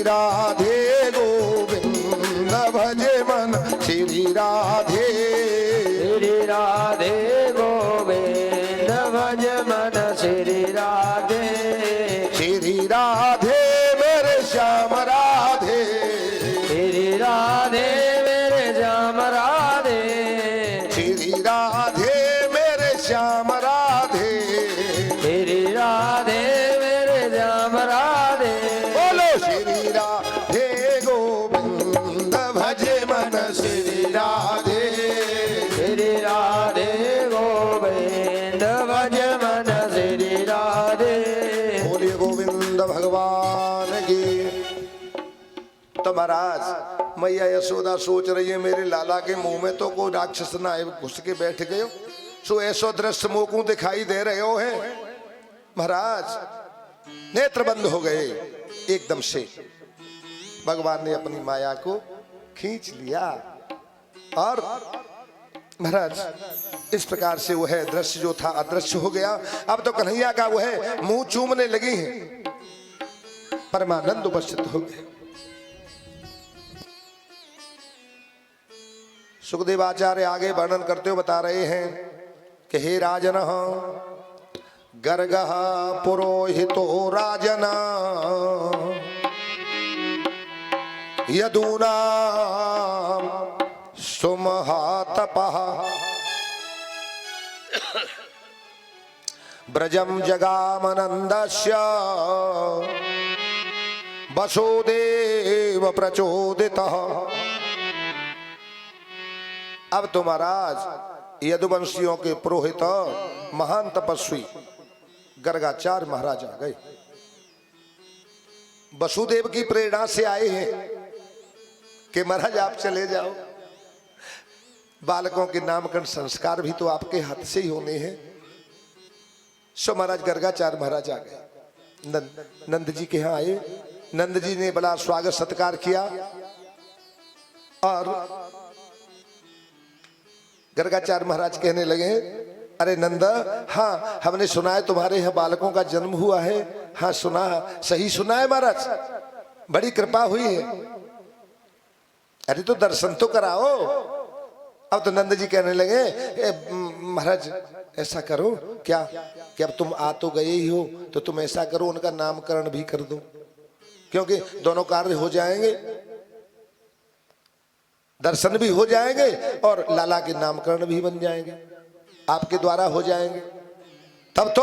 राधे गोविंद भजे मन श्री राधे गोविंद भज मन श्री राधे मेरे श्याम राधे श्री राधे मेरे श्याम राधे श्री राधे मेरे श्याम राधे श्री राधे मेरे श्याम राधे बोलो श्री राधे गोविंद भजे मन श्री राधे गोविंद भज मन श्री राधे। बोलिए गोविंद भगवान की। तो महाराज मैया यशोदा सोच रही है मेरे लाला के मुंह में तो कोई राक्षस ना आए घुस के बैठ गयो सो ऐसो दृश्य मोकू दिखाई दे रहे हो है। महाराज नेत्र बंद हो गए एकदम से भगवान ने अपनी माया को खींच लिया और महाराज इस प्रकार से वह दृश्य जो था अदृश्य हो गया। अब तो कन्हैया का वह मुंह चूमने लगी है परमानंद उपस्थित हो गए। सुखदेव आचार्य आगे वर्णन करते हुए बता रहे हैं कि हे राजन गर्गः पुरोहितो राजन यदूनां सुमहातपः ब्रजं जगामनन्दस्य वसुदेव प्रचोदितः। अब तो महाराज यदुवंशियों के पुरोहित महान तपस्वी गर्गाचार्य महाराज आ गए। वसुदेव की प्रेरणा से आए हैं कि महाराज आप चले जाओ, बालकों के नामकरण संस्कार भी तो आपके हाथ से ही होने हैं। सो महाराज गर्गाचार्य महाराज आ गए, नंद जी के यहाँ आए। नंद जी ने बड़ा स्वागत सत्कार किया और गर्गाचार्य महाराज कहने लगे अरे नंद, हाँ हमने सुना है तुम्हारे यहाँ बालकों का जन्म हुआ है। हाँ सुना, सही सुना है महाराज, बड़ी कृपा हुई है। अरे तो दर्शन तो कराओ। अब तो नंद जी कहने लगे महाराज ऐसा करो क्या कि अब तुम आ तो गए ही हो तो तुम ऐसा करो उनका नामकरण भी कर दो, क्योंकि दोनों कार्य हो जाएंगे, दर्शन भी हो जाएंगे और लाला के नामकरण भी बन जाएंगे, आपके द्वारा हो जाएंगे। तब तो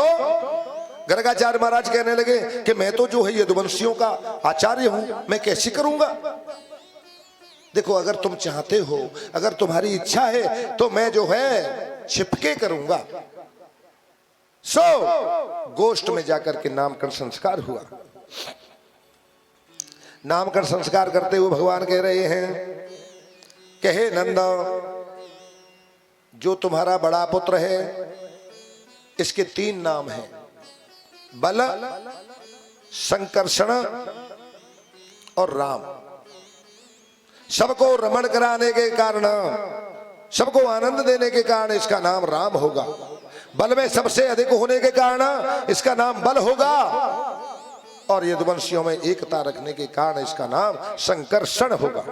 गर्गाचार्य महाराज कहने लगे कि मैं तो जो है यदुवंशियों का आचार्य हूं, मैं कैसे करूंगा। देखो अगर तुम चाहते हो, अगर तुम्हारी इच्छा है तो मैं जो है छिपके करूंगा। सो गोष्ठ में जाकर के नामकरण संस्कार हुआ। नामकरण संस्कार करते हुए भगवान कह रहे हैं कि हे नंद, जो तुम्हारा बड़ा पुत्र है इसके 3 नाम हैं, बल, संकर्षण और राम। सबको रमण कराने के कारण, सबको आनंद देने के कारण इसका नाम राम होगा। बल में सबसे अधिक होने के कारण इसका नाम बल होगा और यदुवंशियों में एकता रखने के कारण इसका नाम संकर्षण होगा।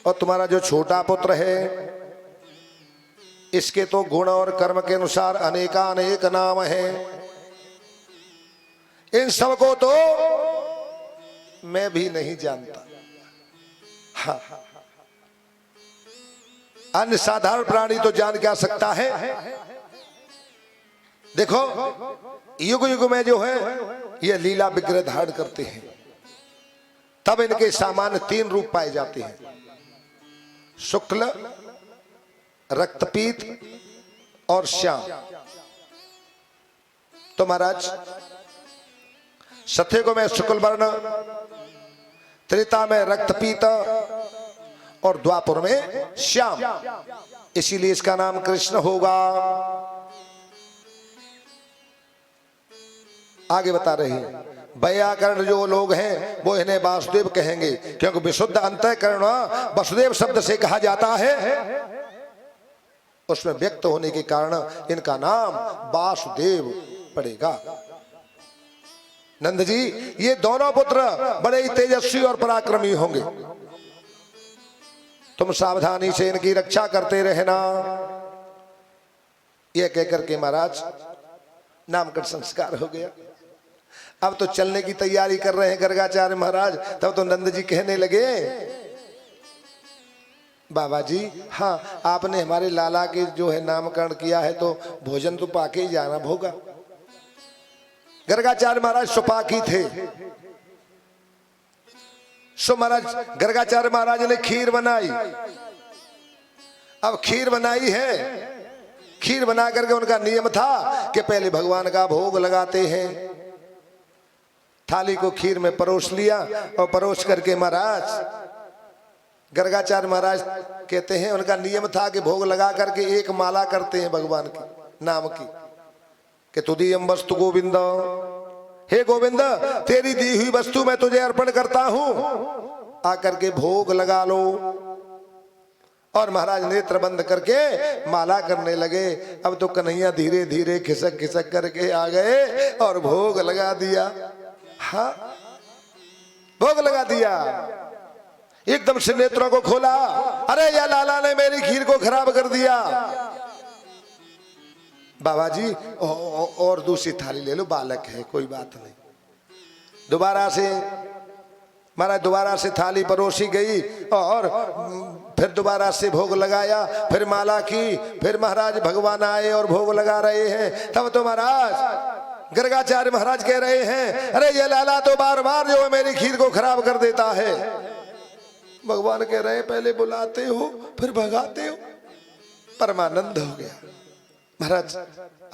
और तुम्हारा जो छोटा पुत्र है इसके तो गुण और कर्म के अनुसार अनेकानेक नाम हैं। इन सबको तो मैं भी नहीं जानता। हाँ, अन्य साधारण प्राणी तो जान क्या सकता है। देखो युग युग में जो है ये लीला विग्रह धारण करते हैं, तब इनके सामान्य 3 रूप पाए जाते हैं, शुक्ल, रक्तपीत और श्याम। तो महाराज सत्य को में शुक्ल वर्ण, त्रेता में रक्तपीत और द्वापर में श्याम, इसीलिए इसका नाम कृष्ण होगा। आगे बता रहे हैं वैयाकरण जो लोग हैं वो इन्हें वासुदेव कहेंगे, क्योंकि विशुद्ध अंतःकरण वसुदेव शब्द से कहा जाता है, उसमें व्यक्त होने के कारण इनका नाम वासुदेव पड़ेगा। नंद जी ये दोनों पुत्र बड़े ही तेजस्वी और पराक्रमी होंगे, तुम सावधानी से इनकी रक्षा करते रहना। यह कहकर के महाराज नामकरण संस्कार हो गया। अब तो चलने की तैयारी कर रहे हैं गर्गाचार्य महाराज। तब तो नंद जी कहने लगे, बाबा जी हाँ आपने हमारे लाला के जो है नामकरण किया है तो भोजन तो पाके ही जाना होगा। गर्गाचार्य महाराज सुपाकी थे। सो महाराज गर्गाचार्य महाराज ने खीर बनाई। अब खीर बनाई है, खीर बना करके उनका नियम था कि पहले भगवान का भोग लगाते हैं। थाली को खीर में परोस लिया और परोस करके महाराज गर्गाचार्य महाराज कहते हैं उनका नियम था कि भोग लगा करके एक माला करते हैं भगवान की नाम की कि तुदीयम वस्तु गोविंद, हे गोविंद तेरी दी हुई वस्तु मैं तुझे अर्पण करता हूं, आकर के भोग लगा लो। और महाराज नेत्र बंद करके माला करने लगे। अब तो कन्हैया धीरे धीरे खिसक खिसक करके आ गए और भोग लगा दिया। हाँ भोग लगा दिया। एकदम से नेत्रों को खोला, अरे या लाला ने मेरी खीर को खराब कर दिया। बाबा जी और दूसरी थाली ले लो, बालक है कोई बात नहीं। दोबारा से महाराज दोबारा से थाली परोसी गई और फिर दोबारा से भोग लगाया, फिर माला की, फिर महाराज भगवान आए और भोग लगा रहे हैं। तब तो महाराज गर्गाचार्य महाराज कह रहे हैं, अरे ये लाला तो बार बार जो है मेरी खीर को खराब कर देता है। भगवान कह रहे हैं पहले बुलाते हो फिर भगाते हो। परमानंद हो गया। महाराज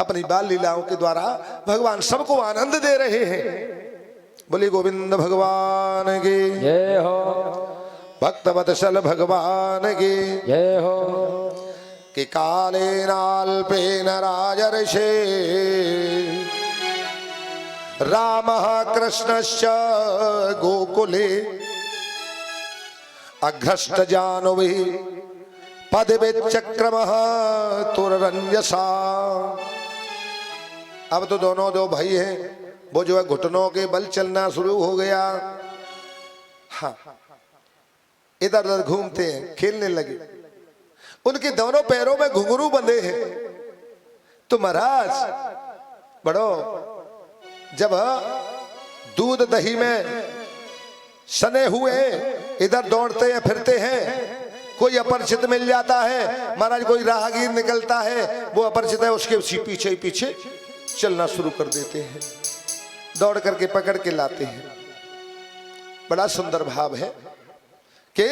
अपनी बाल लीलाओं के द्वारा भगवान सबको आनंद दे रहे हैं। बोले गोविंद भगवान की जय हो, भक्तवत्सल भगवान की जय हो। कि काले नाल पे राजर्षे राम कृष्णश्च गोकुले अघ्रष्ट जानवी पदविचक्रमः तुररंजसा। अब तो दोनों दो भाई हैं, वो जो है घुटनों के बल चलना शुरू हो गया। हाँ इधर उधर घूमते हैं, खेलने लगे। उनके दोनों पैरों में घुंघरू बंधे हैं। तो महाराज बड़ो जब दूध दही में सने हुए इधर दौड़ते हैं फिरते हैं, कोई अपरिचित मिल जाता है महाराज, कोई राहगीर निकलता है, वो अपरिचित है उसके उसी पीछे ही पीछे चलना शुरू कर देते हैं, दौड़ करके पकड़ के लाते हैं। बड़ा सुंदर भाव है कि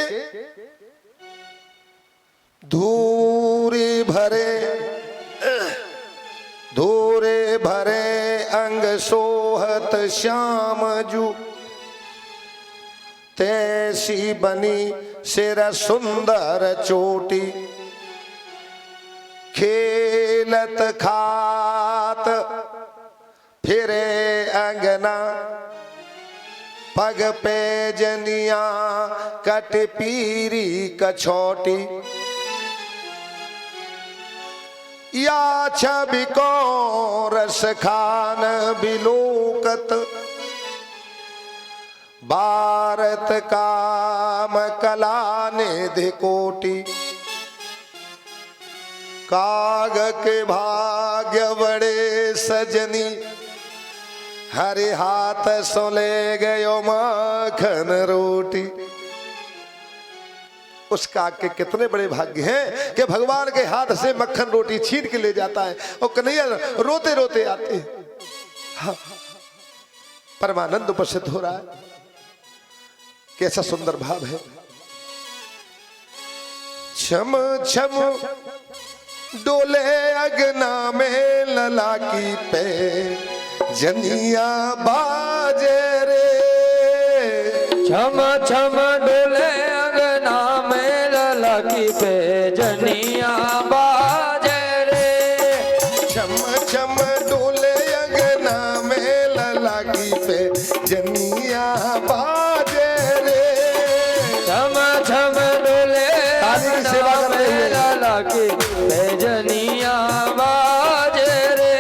धूरी भरे अंग सोहत श्याम जू, तैसी बनी सिर सुंदर चोटी, खेलत खात फिरे अंगना, पग पे जनिया कट पीरी कछोटी, या छवि को रस खान बिलोकत, भारत काम कला निधि कोटि, काग के भाग्य बड़े सजनी, हरे हाथ सो ले गयो मक्खन रोटी। उस काग के कितने बड़े भाग्य हैं कि भगवान के हाथ से मक्खन रोटी छीन के ले जाता है और कन्हैया रोते रोते आते हैं। हाँ, परमानंद उपस्थित हो रहा है। कैसा सुंदर भाव है। छम छम डोले अगना में लला की पे जनिया बाजे रे, छम छम डोले अगना में लला की पे जनिया बाजे रे, छम छम डोले अगना में लला की पे जनिया बाजे रे, छम छम डोले सेवा कर रही है। लला की पे जनिया बाजे रे।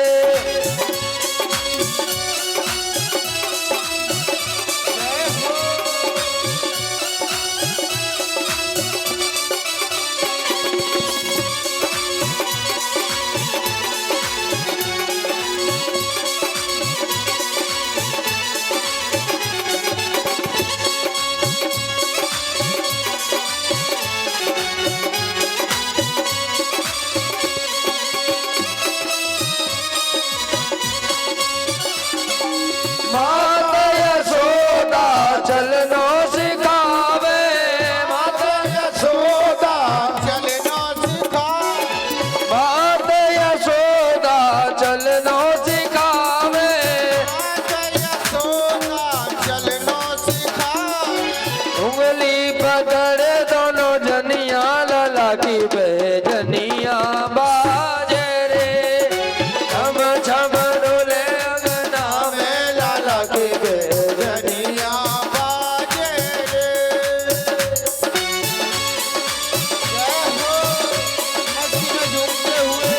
की पैजनिया बाजे रे छम छम डोले अंगना में लाला की पैजनिया बाजे रे। जय हो मस्ती में झूमते हुए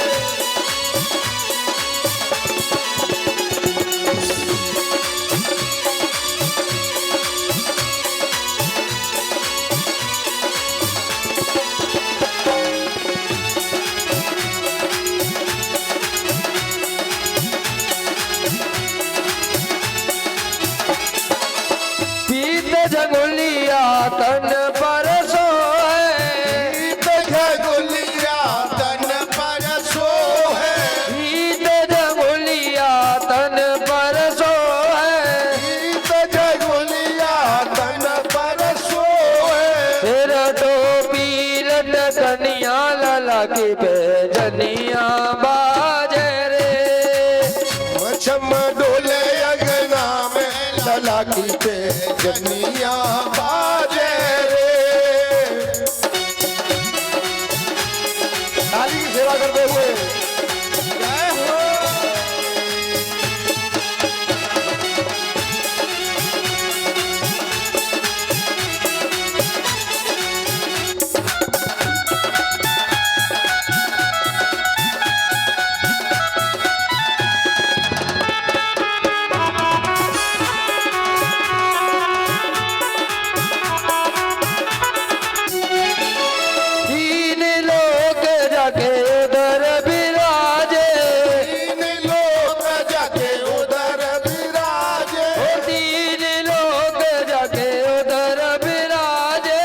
पीत जगुलिया तन पर सोए गुलिया तन पर सोहे पीत जगुलिया तन पर सोए गुलिया तन पर सोहे फिर टोपी लटकनिया लाला की पैजनिया बाजे रे छम डोले अंगना में लला की पैजनिया बाजे रे। ताली की सेवा करते हुए जय हो तीन लोग जाके उधर विराजे तीन लोग जाके उधर विराजे तीन लोग जाके उधर विराजे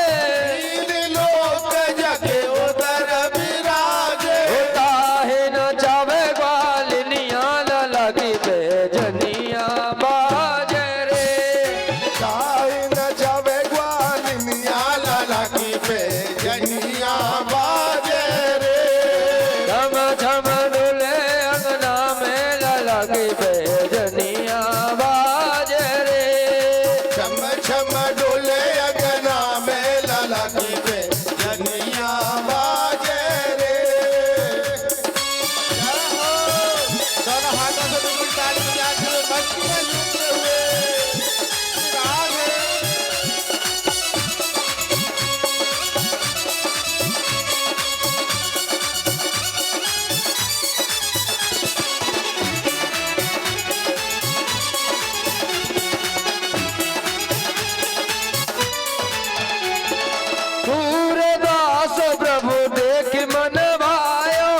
तीन लोग जाके उधर विराजे काहे न चावे ग्वालिनिया लाला की पैजनिया बाजे रे चाहे न जावे ग्वालिनिया लाला की पैजनिया बाजे रे। छम छम डोले अंगना में लाला की पैजनिया बाजे रे छम छम डोले अगना में लाला की पैजनिया बाजे रे। जय हो दोनों हाथों से बिल्कुल ताली बजाते हुए मस्ती में झूमते हुए राग है। सूरदास प्रभु देख मन भायो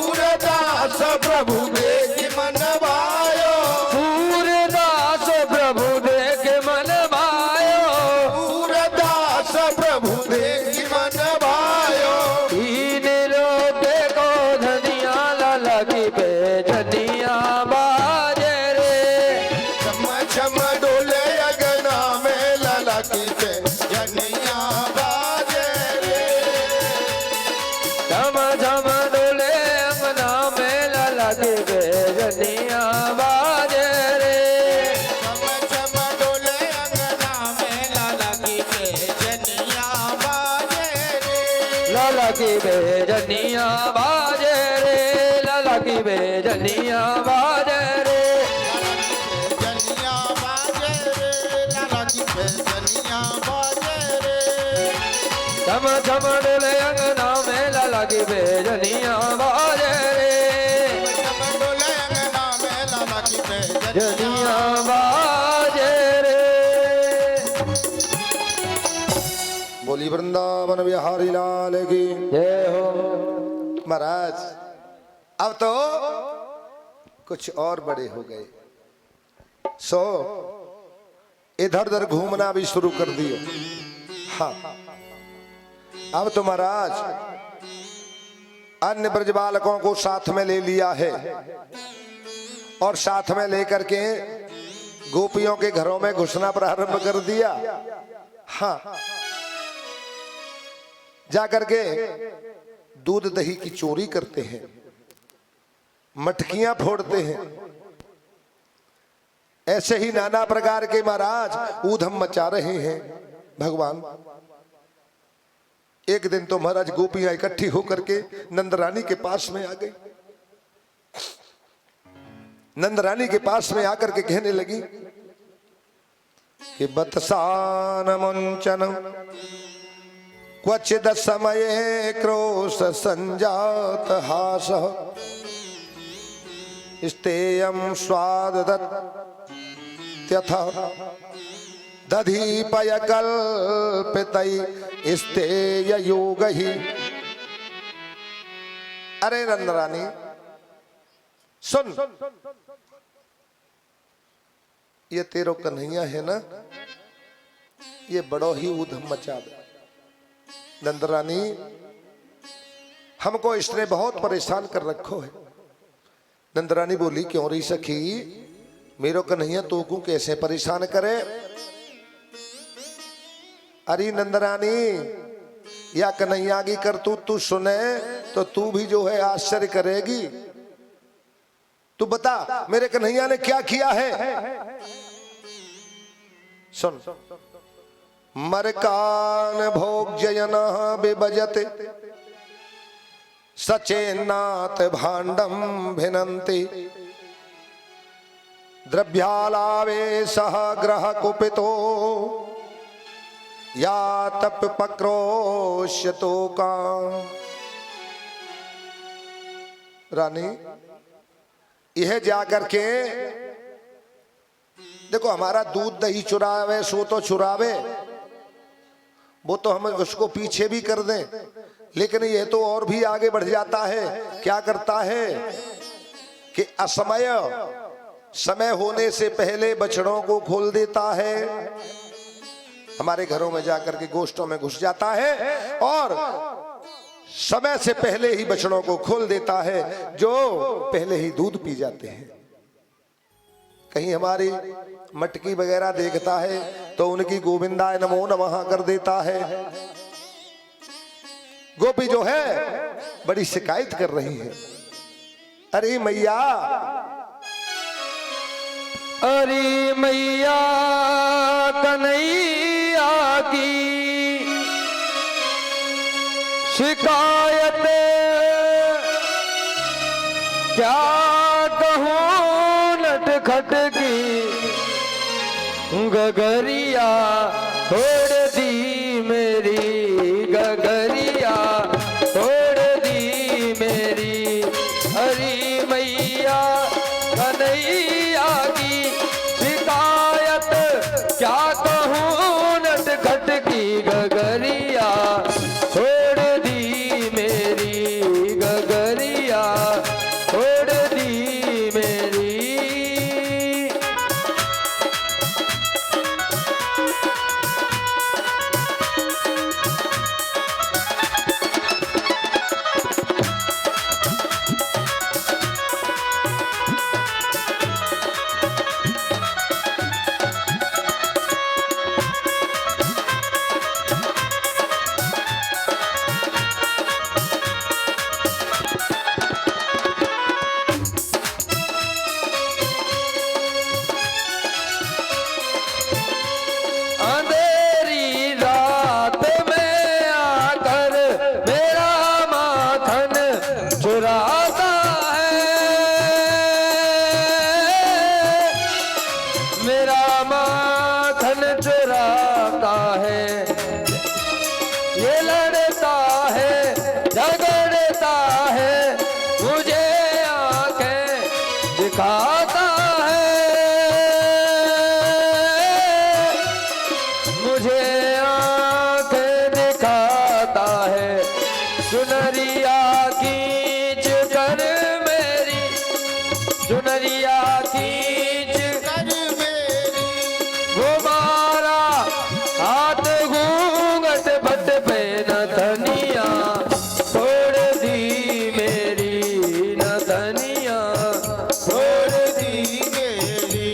सूरदास प्रभु देख मन भायो सूरदास प्रभु देख मन भायो सूरदास प्रभु देख मन भायो तीन रोटे को धनिया लाला की पैजनिया बाजे रे छम छम डोले अगना में लाला की पैजनिया बाजे रे। झम झम डोले अंगना में लाला की पैजनिया बाजे रे छम छम डोले अंगना में लाला की पैजनिया बाजे रे। लाला की पैजनिया बाजे रे लाला की पैजनिया बाजे रे पैजनिया बाजे रे लाला की पैजनिया बाजे रे। छम छम डोले अंगना में लाला की पैजनिया बाजे रे छम डोले अंगना में लाला की पैजनिया जनिया बाजे रे। बोली वृंदावन बिहारी लाल की जय हो महाराज। अब तो कुछ और बड़े हो गए, सो इधर उधर घूमना भी शुरू कर दियो। हाँ, अब तो महाराज अन्य ब्रज बालकों को साथ में ले लिया है और साथ में लेकर के गोपियों के घरों में घुसना प्रारंभ कर दिया। हाँ, जाकर के दूध दही की चोरी करते हैं, मटकियां फोड़ते हैं, ऐसे ही नाना प्रकार के महाराज ऊधम मचा रहे हैं। भगवान एक दिन तो महाराज गोपियां इकट्ठी होकर के नंद रानी के पास में आ गई। नंद रानी के पास में आकर के कहने लगी कि बतसान मुंचन क्वचिद समय क्रोश संजात हास स्तेयम स्वादत्यथा दधीपय कल्पितै स्तेय योग ही। अरे नंद रानी सुन, ये तेरो कन्हैया है ना, ये बड़ो ही उधम मचा दे। नंद रानी हमको इसने बहुत परेशान कर रखो है। नंद रानी बोली क्यों रही सखी, मेरो कन्हैया तो को कैसे परेशान करे। अरे नंद रानी या कन्हैया की करतूत तू सुने तो तू भी जो है आश्चर्य करेगी। तू बता मेरे कन्हैया ने क्या किया है। सुन, मरकान भोग जयना बिभजते सचेन्नाथ भांडम भिनंति द्रव्यालावेशः ग्रह कुपितो या तप पक्रोश्यतो का। रानी यह जाकर के देखो, हमारा दूध दही चुरावे सो तो चुरावे, वो तो हम उसको पीछे भी कर दें, लेकिन यह तो और भी आगे बढ़ जाता है। क्या करता है कि असमय समय होने से पहले बछड़ों को खोल देता है। हमारे घरों में जाकर के गोष्ठों में घुस जाता है और समय से पहले ही बछड़ों को खोल देता है, जो पहले ही दूध पी जाते हैं। कहीं हमारी मटकी वगैरह देखता है तो उनकी गोविंदाय नमो नमः कर देता है। गोपी जो है बड़ी शिकायत कर रही है, अरे मैया, अरे मैया कन्हैया की शिकायत क्या कहूँ नटखट की, गगरिया छोड़ दी मेरी, गगरिया छोड़ दी मेरी। हरी मैया कन्हैया की शिकायत क्या कहूँ नटखट की, गगरिया छोड़ दी मेरी, गगरिया छोड़ दी मेरी। अंधेरी रात में आकर मेरा माखन चुराता है, मेरा माखन चुराता है। ये लड़ता है झगड़ता है, मुझे आंखें दिखाता है, मुझे आंखें दिखाता है। चुनरिया खींच कर मेरी, चुनरिया खींच कर मेरी वो मारा हाथ घूंघट बट पे न धनिया छोड़ दी मेरी, न धनिया छोड़ दी मेरी।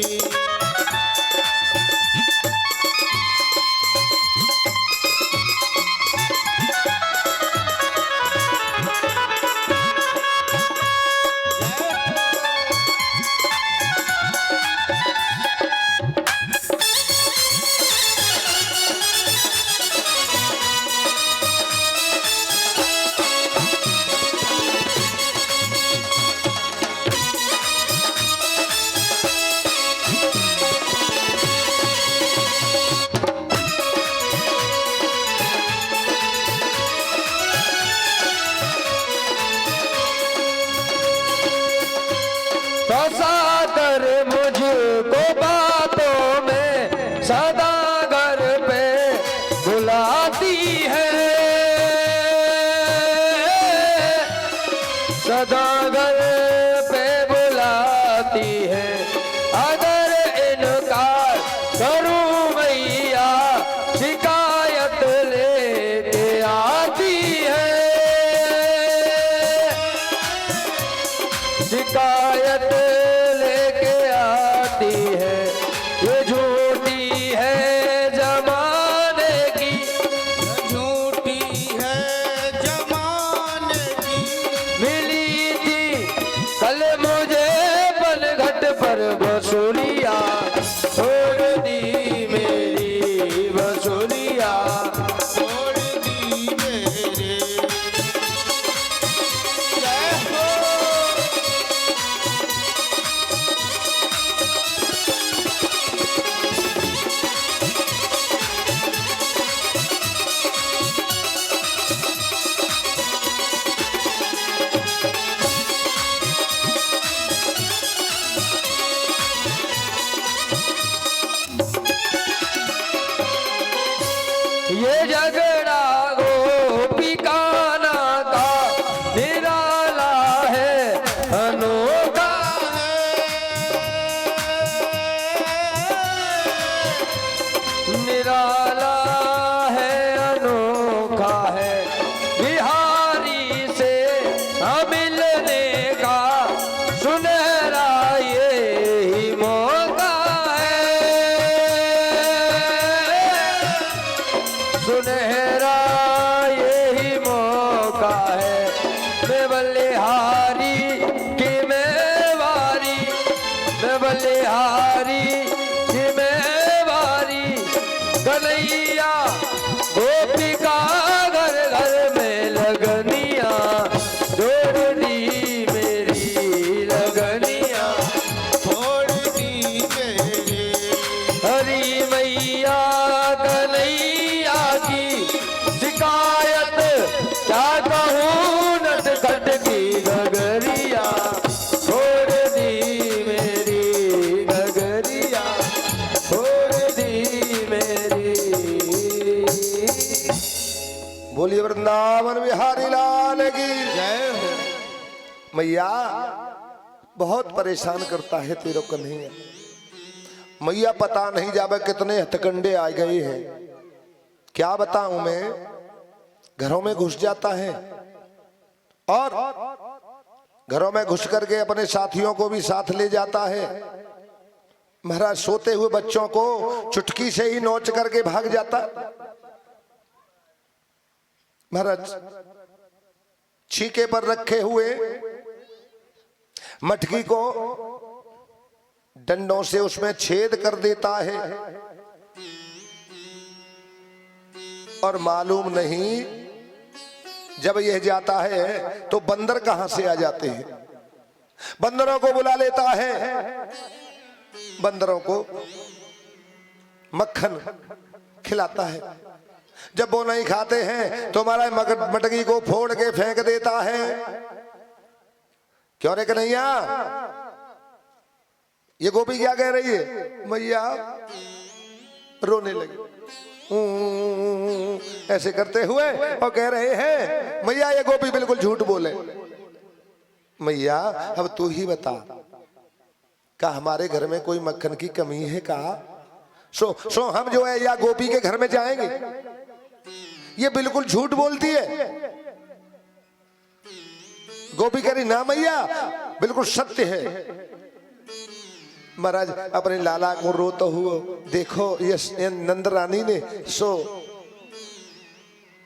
ये झगड़ा गोपी काना का निराला है अनोखा निराला है अनोखा है बिहारी से मिलने का सुनहरा ये मौका है सुनहरा यही मौका है मैं बलिहारी की मेवारी मैं बलिहारी की मेवारी कन्हैया गोपी का घर घर में लगनिया जोड़ दी मेरी लगनिया छोड़ दी मेरी हरी मैया कन्हैया की शिकायत क्या कहूँ नटखट की नगरिया छोड़ दी मेरी नगरिया छोड़ दी मेरी। बोलिए वृंदावन बिहारी लाल की जय हो। मैया बहुत परेशान करता है तेरे कन्हैया। मैया पता नहीं जावे कितने हथकंडे आ गए हैं, क्या बताऊं मैं। घरों में घुस जाता है और घरों में घुस करके अपने साथियों को भी साथ ले जाता है। महाराज सोते हुए बच्चों को चुटकी से ही नोच करके भाग जाता। महाराज छीके पर रखे हुए मटकी को डंडों से उसमें छेद कर देता है और मालूम नहीं जब यह जाता है तो बंदर कहां से आ जाते हैं। बंदरों को बुला लेता है, बंदरों को मक्खन खिलाता है। जब वो नहीं खाते हैं तो हमारा मटकी को फोड़ के फेंक देता है। क्यों रे कन्हैया, ये गोपी क्या कह रही है? मैया रोने लगी ऐसे करते हुए और कह रहे हैं मैया ये गोपी बिल्कुल झूठ बोले। मैया अब तू ही बता, का हमारे घर में कोई मक्खन की कमी है? का सो हम जो है या गोपी के घर में जाएंगे? ये बिल्कुल झूठ बोलती है। गोपी कह रही ना मैया बिल्कुल सत्य है। महाराज अपने लाला को रोता हुआ देखो ये नंद रानी ने सो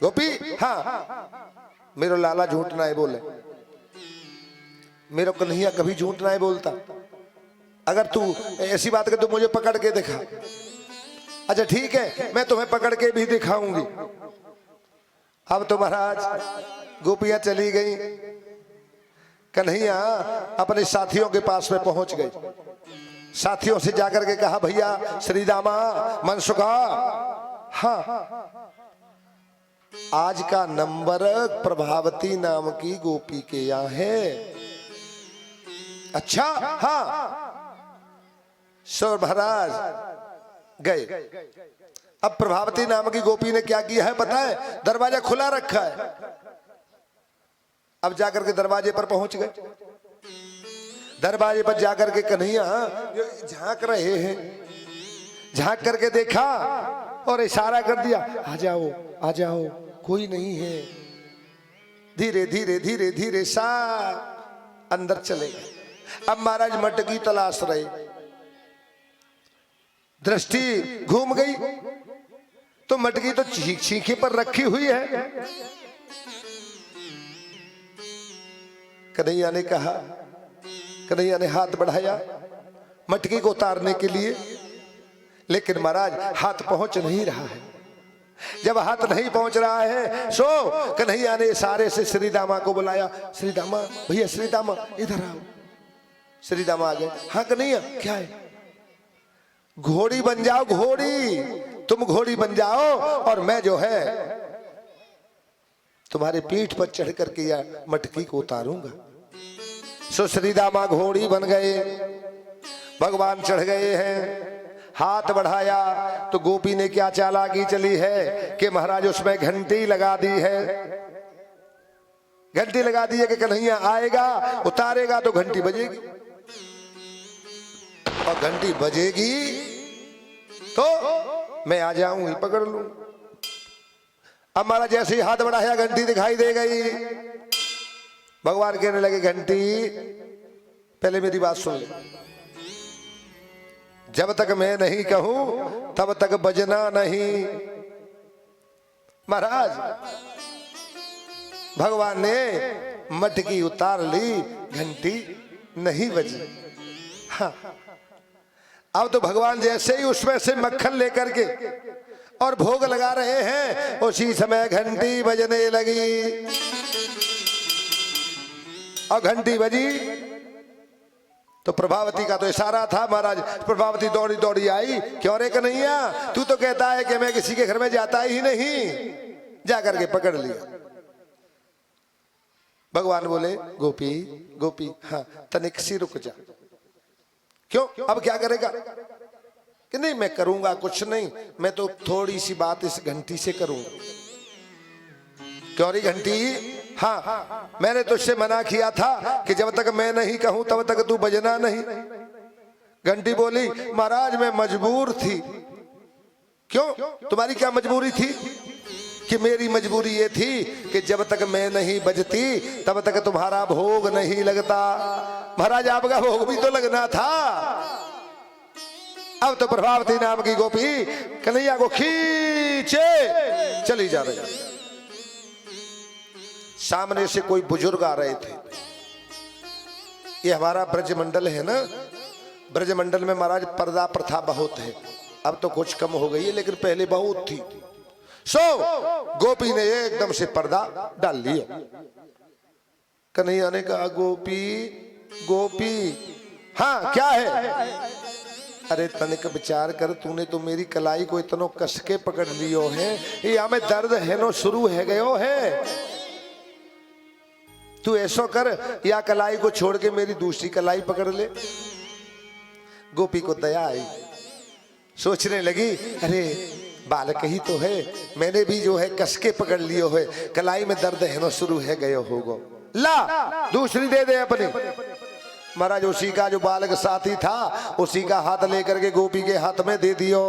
गोपी हाँ मेरा लाला झूठ ना है बोले, मेरा कन्हैया कभी झूठ ना है बोलता। अगर तू ऐसी बात कर तो मुझे पकड़ के दिखा। अच्छा ठीक है मैं तुम्हें पकड़ के भी दिखाऊंगी। अब तो महाराज गोपियां चली गई, कन्हैया अपने साथियों के पास में पहुंच गए। साथियों से जाकर के कहा भैया श्रीदामा मनसुखा, हाँ आज का नंबर प्रभावती नाम की गोपी के यहाँ है। अच्छा हाँ सर महाराज गए। अब प्रभावती नाम की गोपी ने क्या किया है पता है? दरवाजा खुला रखा है। अब जाकर के दरवाजे पर पहुंच गए। दरवाजे पर जाकर के कन्हैया झांक रहे हैं, झांक करके देखा और इशारा कर दिया आ जाओ आ जाओ, कोई नहीं है। धीरे धीरे धीरे धीरे सा अंदर चले गए। अब महाराज मटकी तलाश रहे, दृष्टि घूम गई तो मटकी तो छींके पर रखी हुई है। कन्हैया ने कहा, कन्हैया ने हाथ बढ़ाया मटकी को उतारने के लिए, लेकिन महाराज हाथ पहुंच नहीं रहा है। जब हाथ नहीं पहुंच रहा है सो कन्हैया ने इशारे से श्रीदामा को बुलाया। श्रीदामा भैया श्रीदामा इधर आओ। श्रीदामा आ गए। हाँ कन्हैया क्या है? घोड़ी बन जाओ, घोड़ी तुम घोड़ी बन जाओ और मैं जो है तुम्हारे पीठ पर चढ़ करके या मटकी को उतारूंगा। सो श्रीदामा घोड़ी बन गए, भगवान चढ़ गए हैं, हाथ बढ़ाया तो गोपी ने क्या चालाकी चली है कि महाराज उसमें घंटी लगा दी है। घंटी लगा दी है कि कन्हैया आएगा, उतारेगा तो घंटी बजेगी, और घंटी बजेगी तो मैं आ जाऊं, ही पकड़ लूं। अब महाराज जैसे ही हाथ बढ़ाया घंटी दिखाई दे गई। भगवान कहने लगे घंटी पहले मेरी बात सुन ले, जब तक मैं नहीं कहूं तब तक बजना नहीं। महाराज भगवान ने मटकी उतार ली, घंटी नहीं बजी। हाँ, अब तो भगवान जैसे ही उसमें से मक्खन लेकर के और भोग लगा रहे हैं, उसी समय घंटी बजने लगी। और घंटी बजी तो प्रभावती का तो इशारा था। महाराज प्रभावती दौड़ी दौड़ी आई, क्यों रे कन्हैया, तू तो कहता है कि मैं किसी के घर में जाता ही नहीं। जाकर के पकड़ लिया। भगवान बोले गोपी गोपी, हाँ तनिक सी रुक जा। क्यों, अब क्या करेगा? कि नहीं मैं करूंगा कुछ नहीं, मैं तो थोड़ी सी बात इस घंटी से करूंगा। क्यों री घंटी? हाँ, मैंने तुझसे मना किया था कि जब तक मैं नहीं कहूं तब तक तू बजना नहीं। घंटी बोली महाराज मैं मजबूर थी। क्यों, तुम्हारी क्या मजबूरी थी? कि मेरी मजबूरी ये थी कि जब तक मैं नहीं बजती तब तक तुम्हारा भोग नहीं लगता। महाराज आपका भोग भी तो लगना था। अब तो प्रभावती नाम की गोपी कन्हैया को खींचे चली जा रही। सामने से कोई बुजुर्ग आ रहे थे। ये हमारा ब्रजमंडल है ना, ब्रजमंडल में महाराज पर्दा प्रथा बहुत है। अब तो कुछ कम हो गई है, लेकिन पहले बहुत थी। गोपी ने एकदम से पर्दा डाल लिया। कन्हैया ने कहा गोपी गोपी, हाँ क्या है? अरे तनिक विचार कर, तूने तो मेरी कलाई को इतनो कस के पकड़ लियो है, या में दर्द है नो शुरू है गयो है। तू ऐसा कर, या कलाई को छोड़ के मेरी दूसरी कलाई पकड़ ले। गोपी को दया आई, सोचने लगी अरे बालक ही तो है, मैंने भी जो है कस के पकड़ लियो है, कलाई में दर्द है नो शुरू है गयो होगो, ला दूसरी दे दे अपनी। महाराज उसी का जो बालक साथी था उसी का हाथ लेकर के गोपी के हाथ में दे दियो,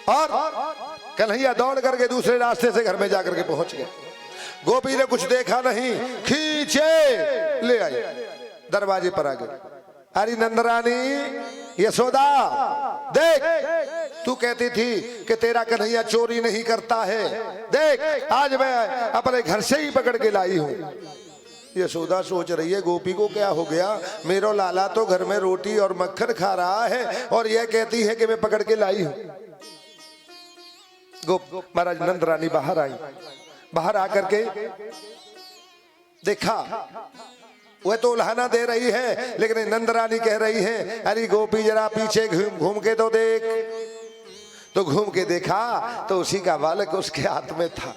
और कन्हैया दौड़ करके दूसरे रास्ते से घर में जाकर के पहुंच गए। गोपी ने कुछ देखा नहीं, खींचे ले आई, दरवाजे पर आ गए। अरे नंदरानी यशोदा देख, तू कहती थी कि तेरा कन्हैया चोरी नहीं करता है, देख आज मैं अपने घर से ही पकड़ के लाई हूं। यशोदा सोच रही है गोपी को क्या हो गया, मेरा लाला तो घर में रोटी और मक्खन खा रहा है और यह कहती है कि मैं पकड़ के लाई हूं। महाराज नंदरानी बाहर आई, बाहर आकर के देखा वह तो उल्हाना दे रही है, लेकिन नंदरानी कह रही है अरे गोपी जरा पीछे घूम के तो देख। तो घूम के देखा तो उसी का बालक उसके हाथ में था।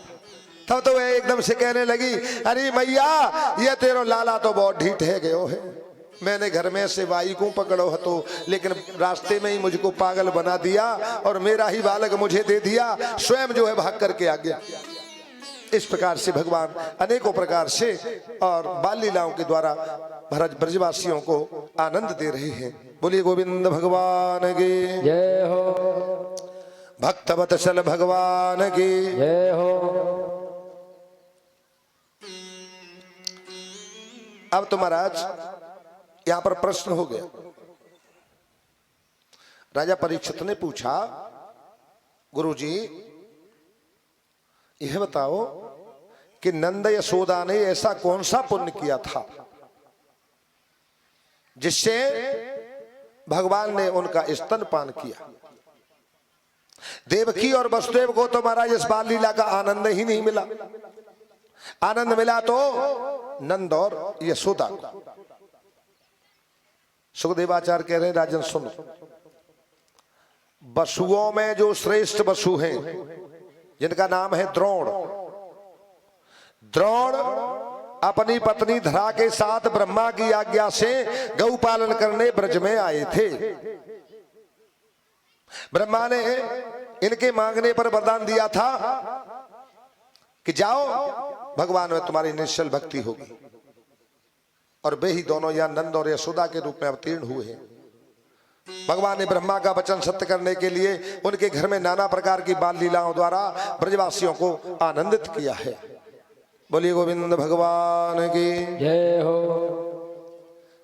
तब तो वह एकदम से कहने लगी अरे मैया ये तेरो लाला तो बहुत ढीठ है गयो है, मैंने घर में से बाई को पकड़ो तो, लेकिन रास्ते में ही मुझको पागल बना दिया और मेरा ही बालक मुझे दे दिया, स्वयं जो है भाग करके आ गया। इस प्रकार से भगवान अनेकों प्रकार से और बाल लीलाओं के द्वारा भरत ब्रजवासियों को आनंद दे रहे हैं। बोलिए गोविंद भगवान की जय हो, भक्तवत्सल भगवान की जय हो। अब तो महाराज यहां पर प्रश्न हो गया। राजा परीक्षित ने पूछा गुरुजी यह बताओ कि नंद यशोदा ने ऐसा कौन सा पुण्य किया था जिससे भगवान ने उनका स्तनपान किया। देवकी और वसुदेव को तो महाराज इस बाल लीला का आनंद ही नहीं मिला, आनंद मिला तो नंद और यशोदा को। सुखदेवाचार्य कह रहे हैं राजन सुनो, वसुओं में जो श्रेष्ठ वसु हैं जिनका नाम है द्रोण, द्रोण अपनी पत्नी धरा के साथ ब्रह्मा की आज्ञा से गौ पालन करने ब्रज में आए थे। ब्रह्मा ने इनके मांगने पर वरदान दिया था कि जाओ भगवान में तुम्हारी निश्चल भक्ति होगी, और वे ही दोनों यहाँ नंद और यशोदा के रूप में अवतीर्ण हुए हैं। भगवान ने ब्रह्मा का वचन सत्य करने के लिए उनके घर में नाना प्रकार की बाल लीलाओं द्वारा ब्रजवासियों को आनंदित किया है। बोलिए गोविंद भगवान की जय हो।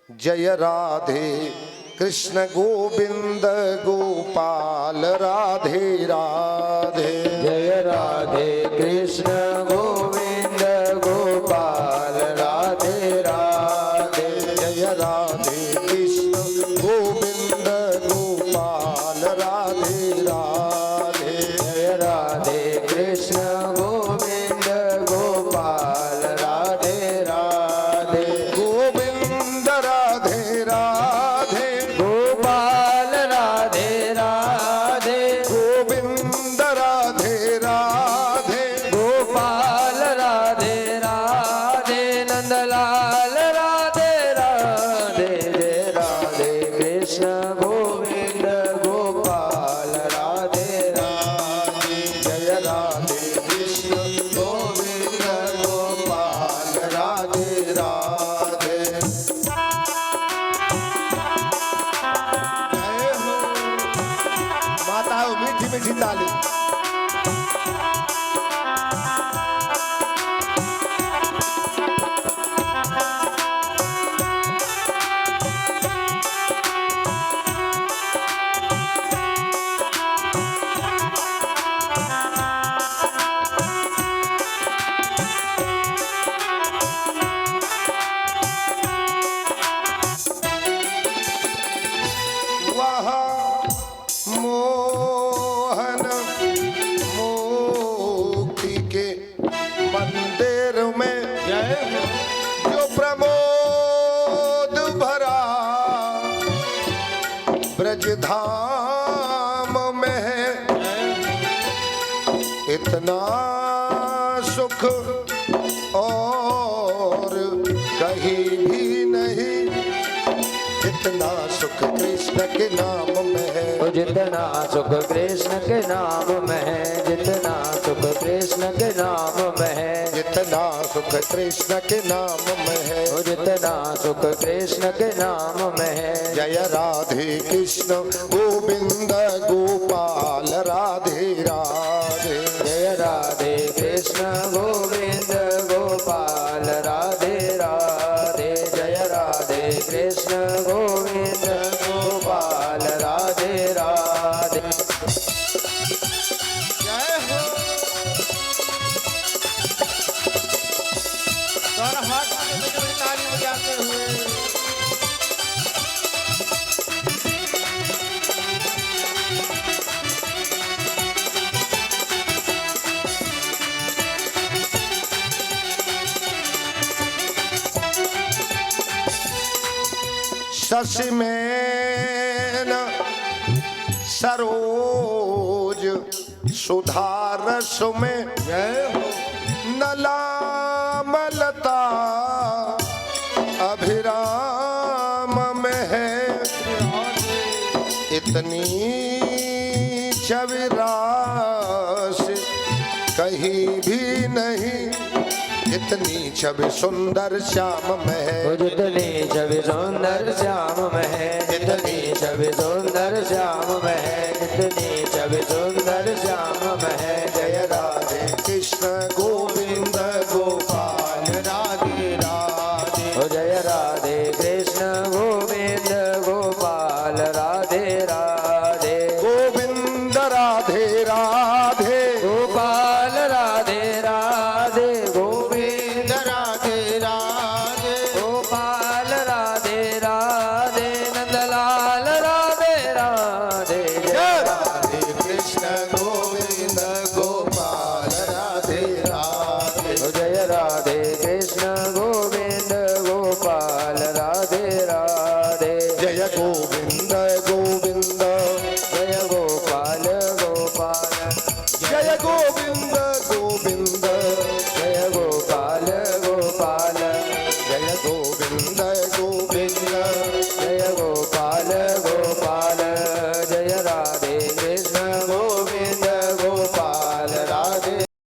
जय राधे कृष्ण गोविंद गोपाल राधे राधे। जय राधे कृष्ण गोविंद गोपाल राधे राधे। जय राधे कृष्ण गोविंद गोपाल राधे राधे। जय राधे कृष्ण गोविंद गोपाल राधे राधे। गोविंद राधे राधे गोपाल राधे राधे। गोविंद राधे राधे गोपाल राधे राधे। नंदलाल राधे राधे। जय राधे कृष्ण गोविंद गोपाल राधे राधे। जय राधे कृष्ण गोविंद गोपाल राधे राधे। जय हो माताओं, मीठी मीठी ताली। वहाँ मोहन मुक्ति के मंदिर में जो प्रमोद भरा ब्रज धाम में है, इतना सुख और कहीं भी नहीं, इतना सुख कृष्ण के नाम में है। तो जितना सुख कृष्ण के नाम में है, जितना सुख कृष्ण के नाम में है, जितना सुख कृष्ण के नाम में है, तो जितना सुख कृष्ण के नाम में है। जय राधे कृष्ण गोविंद गोपाल राधे राधे। जय राधे कृष्ण गोविंद गोपाल राधे राधे। जय राधे कृष्ण गोविंद गोपाल राधे राधे। जय हो। दोनों हाथ में ताली बजाते हुए शशि में सरोज सुधारस में नलामलता अभिराम में है, इतनी चविरास कहीं भी नहीं, इतनी छवि सुंदर श्याम में है। वो जितनी छवि सुंदर श्याम में है, जितनी छवि सुंदर श्याम में है, जितनी